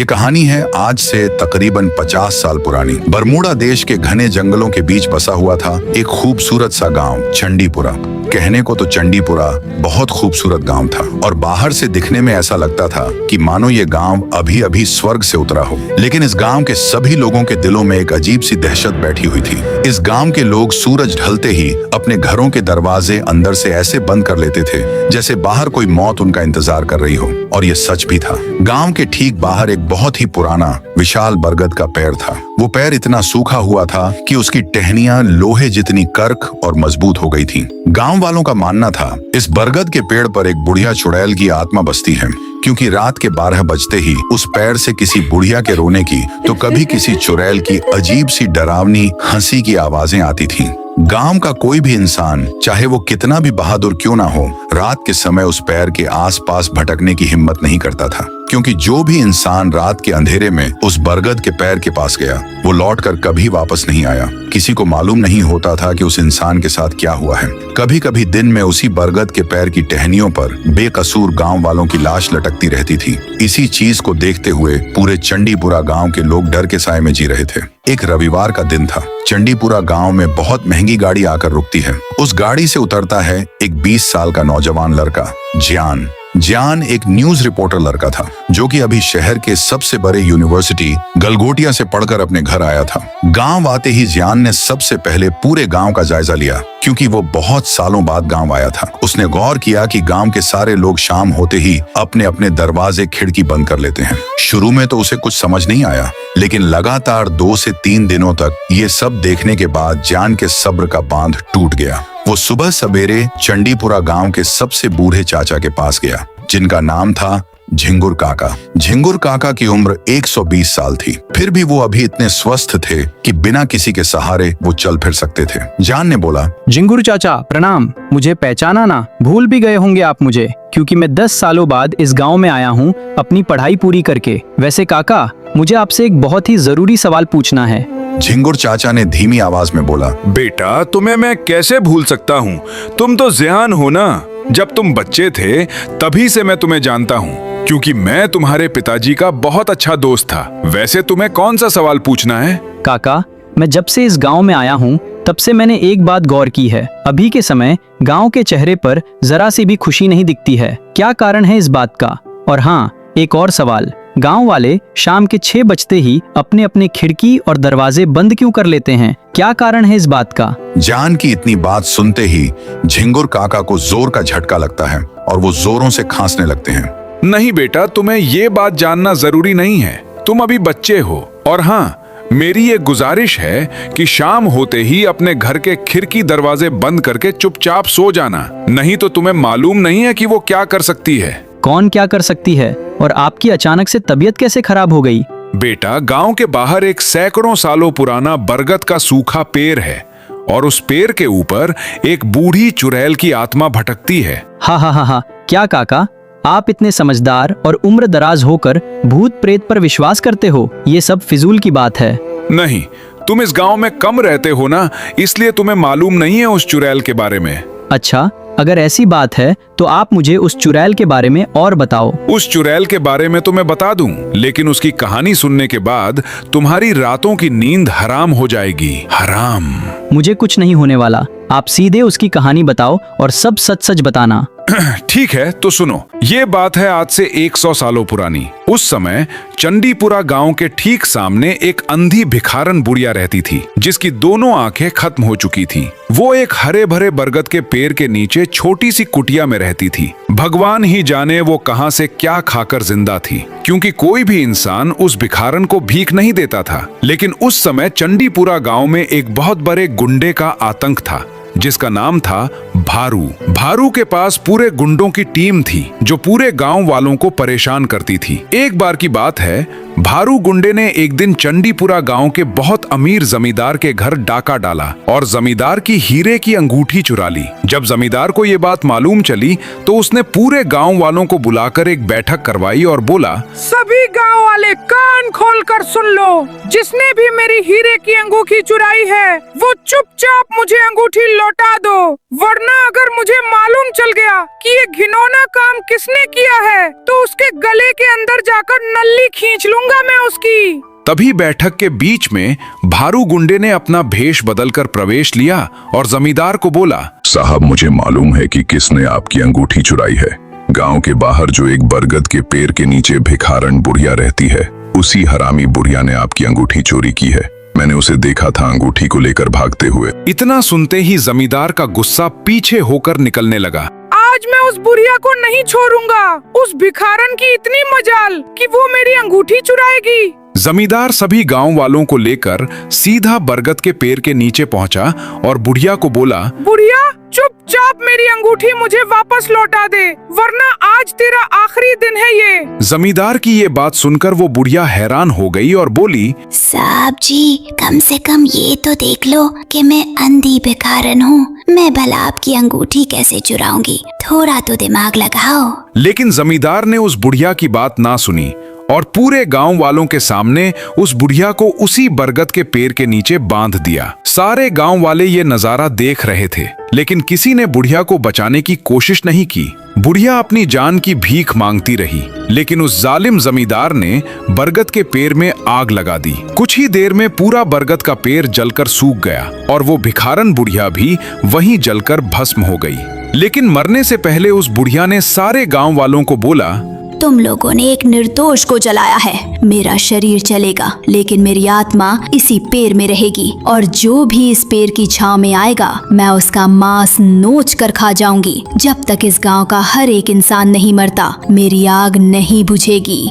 ये कहानी है आज से तकरीबन 50 साल पुरानी। बरमूडा देश के घने जंगलों के बीच बसा हुआ था एक खूबसूरत सा गांव चंडीपुरा। कहने को तो चंडीपुरा बहुत खूबसूरत गांव था और बाहर से दिखने में ऐसा लगता था कि मानो ये गांव अभी अभी स्वर्ग से उतरा हो। लेकिन इस गांव के सभी लोगों के दिलों में एक अजीब सी दहशत बैठी हुई थी। इस गांव के लोग सूरज ढलते ही अपने घरों के दरवाजे अंदर से ऐसे बंद कर लेते थे जैसे बाहर कोई मौत उनका इंतजार कर रही हो। और ये सच भी था। गांव के ठीक बाहर एक बहुत ही पुराना विशाल बरगद का पेड़ था। वो पेड़ इतना सूखा हुआ था कि उसकी टहनियां लोहे जितनी कर्क और मजबूत हो गई थीं। गांव वालों का मानना था इस बरगद के पेड़ पर एक बुढ़िया चुड़ैल की आत्मा बसती है, क्योंकि रात के 12 बजते ही उस पेड़ से किसी बुढ़िया के रोने की तो कभी किसी चुड़ैल की अजीब सी डरावनी हंसी की आवाजें आती थीं। गांव का कोई भी इंसान, चाहे वो कितना भी बहादुर क्यों ना हो, रात के समय उस पेड़ के आसपास भटकने की हिम्मत नहीं करता था, क्योंकि जो भी इंसान रात के अंधेरे में उस बरगद के पेड़ के पास गया वो लौटकर कभी वापस नहीं आया। किसी को मालूम नहीं होता था कि उस इंसान के साथ क्या हुआ है। कभी कभी दिन में उसी बरगद के पेड़ की टहनियों पर बेकसूर गांव वालों की लाश लटकती रहती थी। इसी चीज को देखते हुए पूरे चंडीपुरा गांव के लोग डर के साए में जी रहे थे। एक रविवार का दिन था। चंडीपुरा गांव में बहुत महंगी गाड़ी आकर रुकती है। उस गाड़ी से उतरता है एक 20 साल का नौजवान लड़का जियान एक न्यूज रिपोर्टर लड़का था, जो कि अभी शहर के सबसे बड़े यूनिवर्सिटी गलगोटिया से पढ़कर अपने घर आया था। गांव आते ही जियान ने सबसे पहले पूरे गांव का जायजा लिया, क्योंकि वो बहुत सालों बाद गांव आया था। उसने गौर किया कि गांव के सारे लोग शाम होते ही अपने अपने दरवाजे खिड़की बंद कर लेते हैं। शुरू में तो उसे कुछ समझ नहीं आया, लेकिन लगातार 2 से 3 दिनों तक ये सब देखने के बाद जियान के सब्र का बांध टूट गया। वो सुबह सवेरे चंडीपुरा गांव के सबसे बूढ़े चाचा के पास गया, जिनका नाम था झिंगुर काका। झिंगुर काका की उम्र 120 साल थी। फिर भी वो अभी इतने स्वस्थ थे कि बिना किसी के सहारे वो चल फिर सकते थे। जान ने बोला, झिंगुर चाचा प्रणाम। मुझे पहचाना ना? भूल भी गए होंगे आप मुझे, क्योंकि मैं 10 सालों बाद इस गांव में आया हूँ अपनी पढ़ाई पूरी करके। वैसे काका, मुझे आपसे एक बहुत ही जरूरी सवाल पूछना है। झिंगुर चाचा ने धीमी आवाज में बोला, बेटा तुम्हें मैं कैसे भूल सकता हूँ? तुम तो जियान हो ना। जब तुम बच्चे थे तभी से मैं तुम्हें जानता हूँ, क्योंकि मैं तुम्हारे पिताजी का बहुत अच्छा दोस्त था। वैसे तुम्हें कौन सा सवाल पूछना है? काका, मैं जब से इस गांव में आया हूँ तब से मैंने एक बात गौर की है। अभी के समय गांव के चेहरे पर जरा सी भी खुशी नहीं दिखती है। क्या कारण है इस बात का? और हाँ, एक और सवाल, गांव वाले शाम के 6 बजते ही अपने अपने खिड़की और दरवाजे बंद क्यों कर लेते हैं? क्या कारण है इस बात का? जान की इतनी बात सुनते ही झिंगुर काका को जोर का झटका लगता है और वो जोरों से खांसने लगते हैं। नहीं बेटा, तुम्हें ये बात जानना जरूरी नहीं है। तुम अभी बच्चे हो। और हाँ, मेरी ये गुजारिश है कि शाम होते ही अपने घर के खिड़की दरवाजे बंद करके चुपचाप सो जाना, नहीं तो तुम्हें मालूम नहीं है कि वो क्या कर सकती है। कौन क्या कर सकती है? और आपकी अचानक से तबीयत कैसे खराब हो गई? बेटा, गांव के बाहर एक सैकड़ों सालों पुराना बरगद का सूखा पेड़ है और उस पेड़ के ऊपर एक बूढ़ी चुड़ैल की आत्मा भटकती है। हा, क्या काका, आप इतने समझदार और उम्र दराज होकर भूत प्रेत पर विश्वास करते हो? ये सब फिजूल की बात है। नहीं, तुम इस गांव में कम रहते हो ना, इसलिए तुम्हें मालूम नहीं है उस चुड़ैल के बारे में। अच्छा, अगर ऐसी बात है तो आप मुझे उस चुड़ैल के बारे में और बताओ। उस चुड़ैल के बारे में तो मैं बता दूं, लेकिन उसकी कहानी सुनने के बाद तुम्हारी रातों की नींद हराम हो जाएगी। हराम। मुझे कुछ नहीं होने वाला। आप सीधे उसकी कहानी बताओ और सब सच सच बताना। ठीक है, तो सुनो। ये बात है आज से 100 सालों पुरानी। उस समय चंडीपुरा गांव के ठीक सामने एक अंधी भिखारन बुढ़िया रहती थी, जिसकी दोनों आंखें खत्म हो चुकी थीं। वो एक हरे भरे बरगद के पेड़ के नीचे छोटी सी कुटिया में रहती थी। भगवान ही जाने वो कहां से क्या खाकर जिंदा थी, क्योंकि कोई भी इंसान उस भिखारन को भीख नहीं देता था। लेकिन उस समय चंडीपुरा गांव में एक बहुत बड़े गुंडे का आतंक था, जिसका नाम था भारू। भारू के पास पूरे गुंडों की टीम थी, जो पूरे गांव वालों को परेशान करती थी। एक बार की बात है, भारू गुंडे ने एक दिन चंडीपुरा गांव के बहुत अमीर जमींदार के घर डाका डाला और जमींदार की हीरे की अंगूठी चुरा ली। जब जमींदार को ये बात मालूम चली तो उसने पूरे गांव वालों को बुलाकर एक बैठक करवाई और बोला, सभी गांव वाले कान खोल कर सुन लो, जिसने भी मेरी हीरे की अंगूठी चुराई है वो चुपचाप मुझे अंगूठी लौटा दो, वरना अगर मुझे मालूम चल गया कि ये घिनौना काम किसने किया है तो उसके गले के अंदर जाकर नल्ली खींच लूंगा मैं उसकी। तभी बैठक के बीच में भारू गुंडे ने अपना भेष बदलकर प्रवेश लिया और जमींदार को बोला, साहब मुझे मालूम है कि किसने आपकी अंगूठी चुराई है। गांव के बाहर जो एक बरगद के पेड़ के नीचे भिखारन बुढ़िया रहती है, उसी हरामी बुढ़िया ने आपकी अंगूठी चोरी की है। मैंने उसे देखा था अंगूठी को लेकर भागते हुए। इतना सुनते ही जमींदार का गुस्सा पीछे होकर निकलने लगा। आज मैं उस बुढ़िया को नहीं छोड़ूंगा। उस भिखारन की इतनी मजाल कि वो मेरी अंगूठी चुराएगी। जमींदार सभी गांव वालों को लेकर सीधा बरगद के पेड़ के नीचे पहुंचा और बुढ़िया को बोला, बुढ़िया चुपचाप मेरी अंगूठी मुझे वापस लौटा दे, वरना आज तेरा आखिरी दिन है ये। जमींदार की ये बात सुनकर वो बुढ़िया हैरान हो गई और बोली, साहब जी कम से कम ये तो देख लो कि मैं अंधी भिखारन हूँ, मैं भला आपकी अंगूठी कैसे चुराऊंगी, थोड़ा तो दिमाग लगाओ। लेकिन जमींदार ने उस बुढ़िया की बात ना सुनी और पूरे गांव वालों के सामने उस बुढ़िया को उसी बरगद के पेड़ के नीचे बांध दिया। सारे गांव वाले ये नजारा देख रहे थे, लेकिन किसी ने बुढ़िया को बचाने की कोशिश नहीं की। बुढ़िया अपनी जान की भीख मांगती रही, लेकिन उस जालिम जमींदार ने बरगद के पेड़ में आग लगा दी। कुछ ही देर में पूरा बरगद का पेड़ जलकर सूख गया और वो भिखारन बुढ़िया भी वहीं जलकर भस्म हो गई। लेकिन मरने से पहले उस बुढ़िया ने सारे गांव वालों को बोला, तुम लोगों ने एक निर्दोष को जलाया है। मेरा शरीर चलेगा लेकिन मेरी आत्मा इसी पेड़ में रहेगी, और जो भी इस पेड़ की छांव में आएगा मैं उसका मांस नोच कर खा जाऊंगी। जब तक इस गांव का हर एक इंसान नहीं मरता मेरी आग नहीं बुझेगी।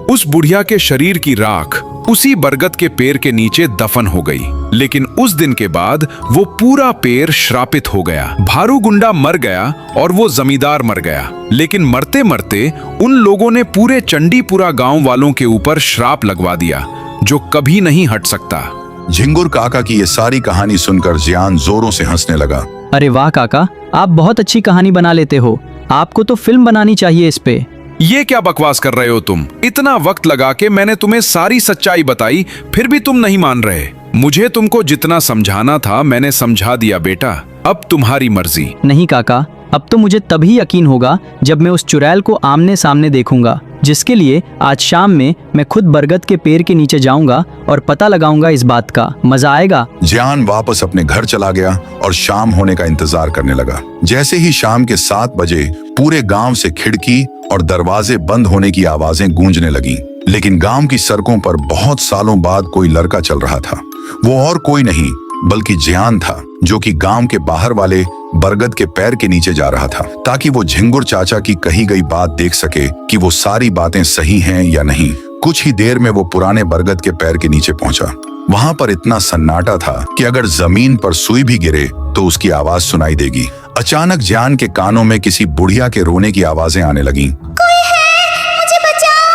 उस बुढ़िया के शरीर की राख उसी बरगद के पेड़ के नीचे दफन हो गई। लेकिन उस दिन के बाद वो पूरा पेड़ श्रापित हो गया। भारू गुंडा मर गया और वो जमींदार मर गया, लेकिन मरते मरते उन लोगों ने पूरे चंडीपुरा गांव वालों के ऊपर श्राप लगवा दिया जो कभी नहीं हट सकता। झिंगुर काका की ये सारी कहानी सुनकर जियान जोरों से हंसने लगा। अरे वाह काका, आप बहुत अच्छी कहानी बना लेते हो। आपको तो फिल्म बनानी चाहिए इस पे। ये क्या बकवास कर रहे हो तुम? इतना वक्त लगा के मैंने तुम्हें सारी सच्चाई बताई, फिर भी तुम नहीं मान रहे। मुझे तुमको जितना समझाना था मैंने समझा दिया बेटा, अब तुम्हारी मर्जी। नहीं काका, अब तो मुझे तभी यकीन होगा जब मैं उस चुड़ैल को आमने सामने देखूंगा, जिसके लिए आज शाम में मैं खुद बरगद के पेड़ के नीचे जाऊंगा और पता लगाऊंगा इस बात का। मजा आएगा। जियान वापस अपने घर चला गया और शाम होने का इंतजार करने लगा। जैसे ही शाम के 7 बजे पूरे गांव से खिड़की और दरवाजे बंद होने की आवाजें गूंजने लगी। लेकिन गांव की सड़कों पर बहुत सालों बाद कोई लड़का चल रहा था। वो और कोई नहीं बल्कि जियान था, जो कि गांव के बाहर वाले बरगद के पैर के नीचे जा रहा था, ताकि वो झिंगुर चाचा की कही गई बात देख सके कि वो सारी बातें सही हैं या नहीं। कुछ ही देर में वो पुराने बरगद के पैर के नीचे पहुंचा। वहां पर इतना सन्नाटा था कि अगर जमीन पर सुई भी गिरे तो उसकी आवाज सुनाई देगी। अचानक जियान के कानों में किसी बुढ़िया के रोने की आवाजें आने लगीं। कोई है, मुझे बचाओ,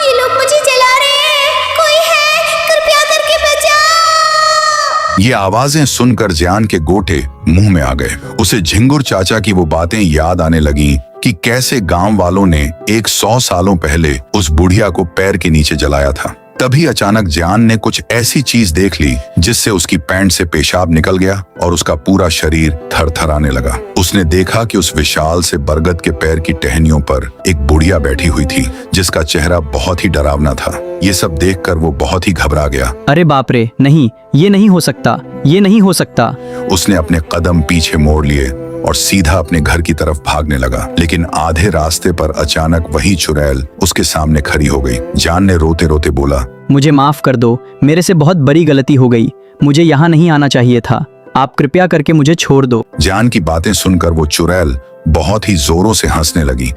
ये लोग मुझे जला रहे हैं, कोई है, कृपया करके बचाओ। ये आवाजें सुनकर जियान के गोटे मुंह में आ गए। उसे झिंगुर चाचा की वो बातें याद आने लगी कि कैसे गांव वालों ने 100 सालों पहले उस बुढ़िया को पैर के नीचे जलाया था। तभी अचानक जियान ने कुछ ऐसी चीज देख ली जिससे उसकी पैंट से पेशाब निकल गया और उसका पूरा शरीर थरथराने लगा। उसने देखा कि उस विशाल से बरगद के पैर की टहनियों पर एक बुढ़िया बैठी हुई थी, जिसका चेहरा बहुत ही डरावना था। ये सब देखकर वो बहुत ही घबरा गया। अरे बाप रे, नहीं, ये नहीं हो सकता, ये नहीं हो सकता। उसने अपने कदम पीछे मोड़ लिए और सीधा अपने घर की तरफ भागने लगा। लेकिन आधे रास्ते पर अचानक वही चुड़ैल उसके सामने खड़ी हो गई। जान ने रोते रोते बोला, मुझे माफ कर दो, मेरे से बहुत बड़ी गलती हो गई, मुझे यहाँ नहीं आना चाहिए था, आप कृपया करके मुझे छोड़ दो। जान की बातें सुनकर वो चुड़ैल बहुत ही जोरों से हंसने लगी।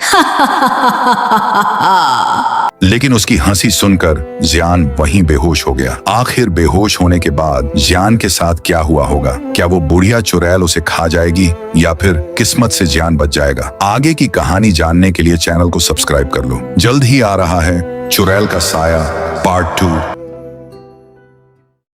लेकिन उसकी हंसी सुनकर जियान वहीं बेहोश हो गया। आखिर बेहोश होने के बाद जियान के साथ क्या हुआ होगा? क्या वो बुढ़िया चुड़ैल उसे खा जाएगी या फिर किस्मत से जियान बच जाएगा? आगे की कहानी जानने के लिए चैनल को सब्सक्राइब कर लो। जल्द ही आ रहा है चुड़ैल का साया पार्ट 2।